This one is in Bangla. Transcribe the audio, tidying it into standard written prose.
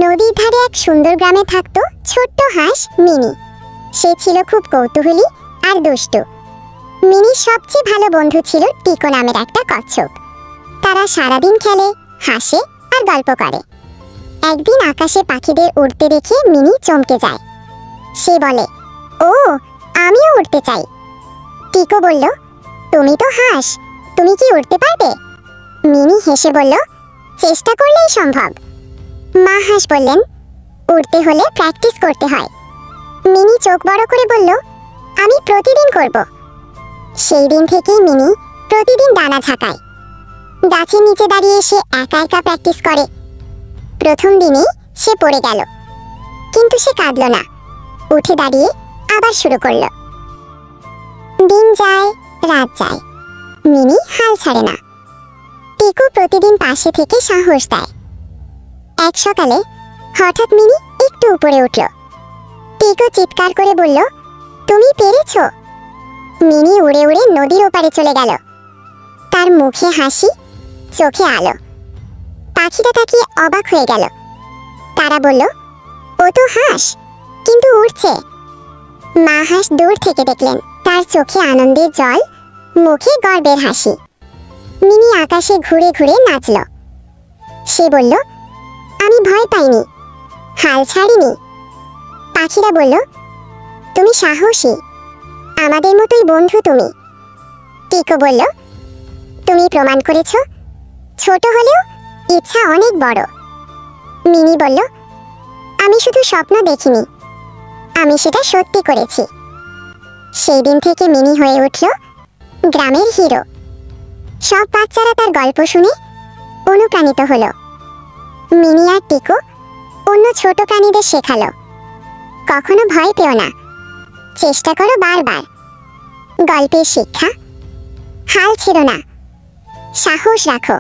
নদীর ধারে এক সুন্দর গ্রামে থাকতো ছোট্ট হাঁস মিনি। সে ছিল খুব কৌতূহলী আর দুষ্টু। মিনির সবচেয়ে ভালো বন্ধু ছিল টিকো নামের একটা কচ্ছপ। তারা সারাদিন খেলে, হাসে আর গল্প করে। একদিন আকাশে পাখিদের উড়তে দেখে মিনি চমকে যায়। সে বলে, ও, আমিও উড়তে চাই। টিকো বলল, তুমি তো হাঁস, তুমি কি উড়তে পারবে? মিনি হেসে বলল, চেষ্টা করলেই সম্ভব। মা হাঁস বললেন, উড়তে হলে প্র্যাকটিস করতে হয়। মিনি চোখ বড় করে বলল, আমি প্রতিদিন করব। সেই দিন থেকেই মিনি প্রতিদিন ডানা ঝাঁকায়। গাছের নিচে দাঁড়িয়ে সে একা একা প্র্যাকটিস করে। প্রথম দিনেই সে পড়ে গেল, কিন্তু সে কাঁদল না। উঠে দাঁড়িয়ে আবার শুরু করল। দিন যায়, রাত যায়, মিনি হাল ছাড়ে না। টিকু প্রতিদিন পাশে থেকে সাহস দেয়। এক সকালে হঠাৎ মিনি একটু উপরে উঠল। টিকু চিৎকার করে বলল, তুমি পেরেছ। মিনি উড়ে উড়ে নদীর ওপারে চলে গেল। তার মুখে হাসি, চোখে আলো। পাখিরা তাকিয়ে অবাক হয়ে গেল। তারা বলল, ও তো হাঁস, কিন্তু উড়ছে। মা হাঁস দূর থেকে দেখলেন, তার চোখে আনন্দের জল, মুখে গর্বের হাসি। মিনি আকাশে ঘুরে ঘুরে নাচল। সে বলল, আমি ভয় পাইনি, হাল ছাড়িনি। পাখিরা বলল, তুমি সাহসী, আমাদের মতোই বন্ধু তুমি। টিকো বলল, তুমি প্রমাণ করেছ, ছোট হলেও ইচ্ছা অনেক বড়। মিনি বলল, আমি শুধু স্বপ্ন দেখিনি, আমি সেটা সত্যি করেছি। সেই দিন থেকে মিনি হয়ে উঠল গ্রামের হিরো। সব বাচ্চারা তার গল্প শুনে অনুপ্রাণিত হলো। মিনি আর টিকো অন্য ছোট প্রাণীদের শেখালো, কখনো ভয় পেও না, চেষ্টা করো বারবার। গল্পের শিক্ষা, হাল ছেড়ো না, সাহস রাখো।